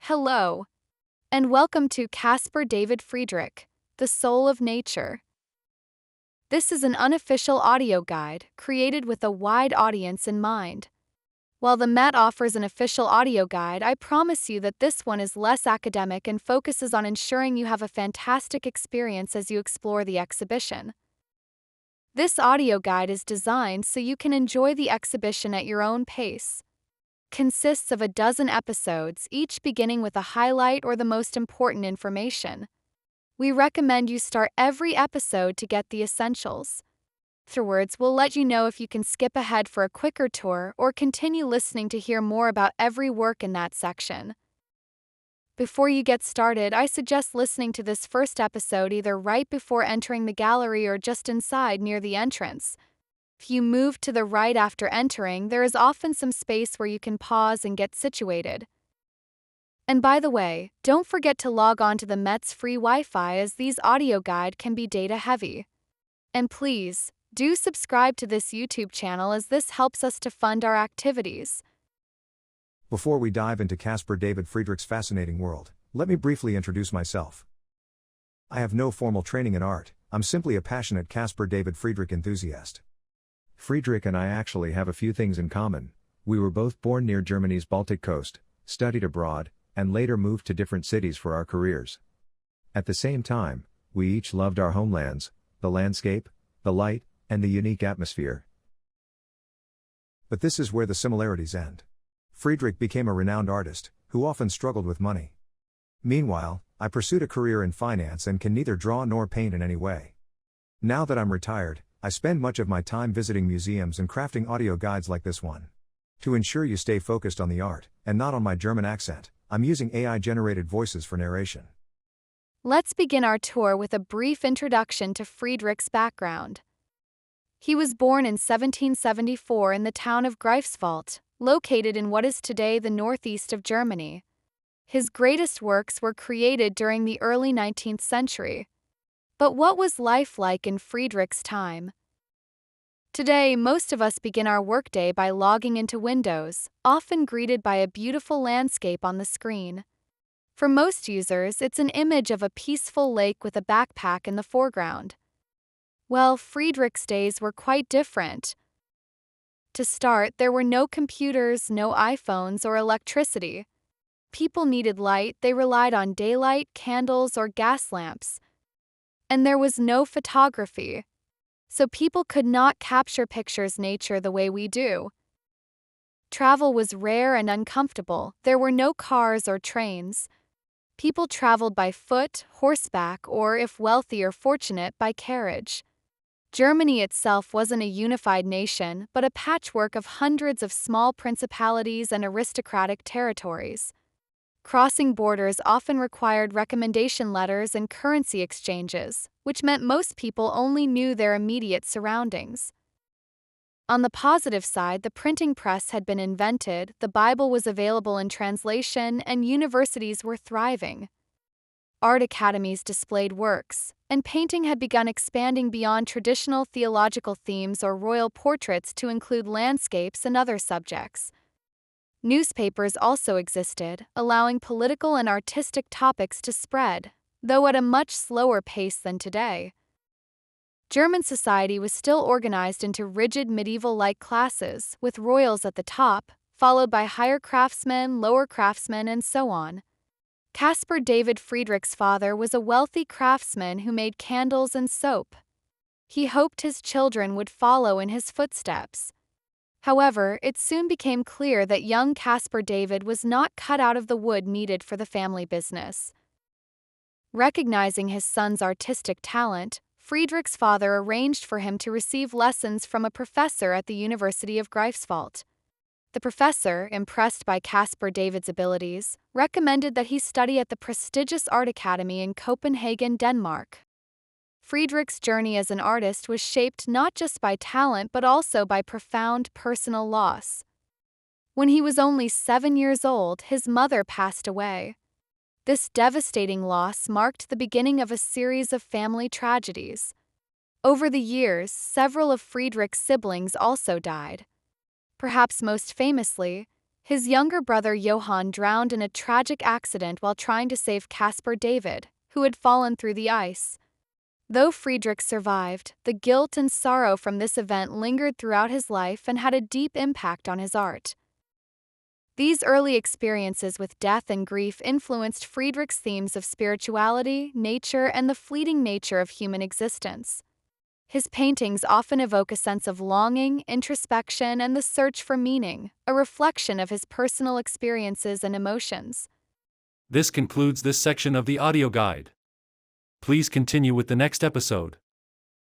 Hello, and welcome to Caspar David Friedrich, The Soul of Nature. This is an unofficial audio guide created with a wide audience in mind. While the Met offers an official audio guide, I promise you that this one is less academic and focuses on ensuring you have a fantastic experience as you explore the exhibition. This audio guide is designed so you can enjoy the exhibition at your own pace. Consists of a dozen episodes, each beginning with a highlight or the most important information. We recommend you start every episode to get the essentials. Afterwards, we'll let you know if you can skip ahead for a quicker tour or continue listening to hear more about every work in that section. Before you get started, I suggest listening to this first episode either right before entering the gallery or just inside near the entrance. If you move to the right after entering, there is often some space where you can pause and get situated. And by the way, don't forget to log on to the Met's free Wi-Fi, as these audio guide can be data heavy. And please, do subscribe to this YouTube channel, as this helps us to fund our activities. Before we dive into Caspar David Friedrich's fascinating world, let me briefly introduce myself. I have no formal training in art. I'm simply a passionate Caspar David Friedrich enthusiast. Friedrich and I actually have a few things in common. We were both born near Germany's Baltic coast, studied abroad, and later moved to different cities for our careers. At the same time, we each loved our homelands, the landscape, the light, and the unique atmosphere. But this is where the similarities end. Friedrich became a renowned artist, who often struggled with money. Meanwhile, I pursued a career in finance and can neither draw nor paint in any way. Now that I'm retired, I spend much of my time visiting museums and crafting audio guides like this one. To ensure you stay focused on the art, and not on my German accent, I'm using AI-generated voices for narration. Let's begin our tour with a brief introduction to Friedrich's background. He was born in 1774 in the town of Greifswald, located in what is today the northeast of Germany. His greatest works were created during the early 19th century. But what was life like in Friedrich's time? Today, most of us begin our workday by logging into Windows, often greeted by a beautiful landscape on the screen. For most users, it's an image of a peaceful lake with a backpack in the foreground. Well, Friedrich's days were quite different. To start, there were no computers, no iPhones, or electricity. People needed light; they relied on daylight, candles, or gas lamps. And there was no photography, so people could not capture pictures nature the way we do. Travel was rare and uncomfortable. There were no cars or trains. People traveled by foot, horseback, or, if wealthy or fortunate, by carriage. Germany itself wasn't a unified nation, but a patchwork of hundreds of small principalities and aristocratic territories. Crossing borders often required recommendation letters and currency exchanges, which meant most people only knew their immediate surroundings. On the positive side, the printing press had been invented, the Bible was available in translation, and universities were thriving. Art academies displayed works, and painting had begun expanding beyond traditional theological themes or royal portraits to include landscapes and other subjects. Newspapers also existed, allowing political and artistic topics to spread, though at a much slower pace than today. German society was still organized into rigid medieval-like classes, with royals at the top, followed by higher craftsmen, lower craftsmen, and so on. Caspar David Friedrich's father was a wealthy craftsman who made candles and soap. He hoped his children would follow in his footsteps. However, it soon became clear that young Caspar David was not cut out of the wood needed for the family business. Recognizing his son's artistic talent, Friedrich's father arranged for him to receive lessons from a professor at the University of Greifswald. The professor, impressed by Caspar David's abilities, recommended that he study at the prestigious art academy in Copenhagen, Denmark. Friedrich's journey as an artist was shaped not just by talent but also by profound personal loss. When he was only 7 years old, his mother passed away. This devastating loss marked the beginning of a series of family tragedies. Over the years, several of Friedrich's siblings also died. Perhaps most famously, His younger brother Johann drowned in a tragic accident while trying to save Caspar David, who had fallen through the ice. Though Friedrich survived, the guilt and sorrow from this event lingered throughout his life and had a deep impact on his art. These early experiences with death and grief influenced Friedrich's themes of spirituality, nature, and the fleeting nature of human existence. His paintings often evoke a sense of longing, introspection, and the search for meaning, a reflection of his personal experiences and emotions. This concludes this section of the audio guide. Please continue with the next episode.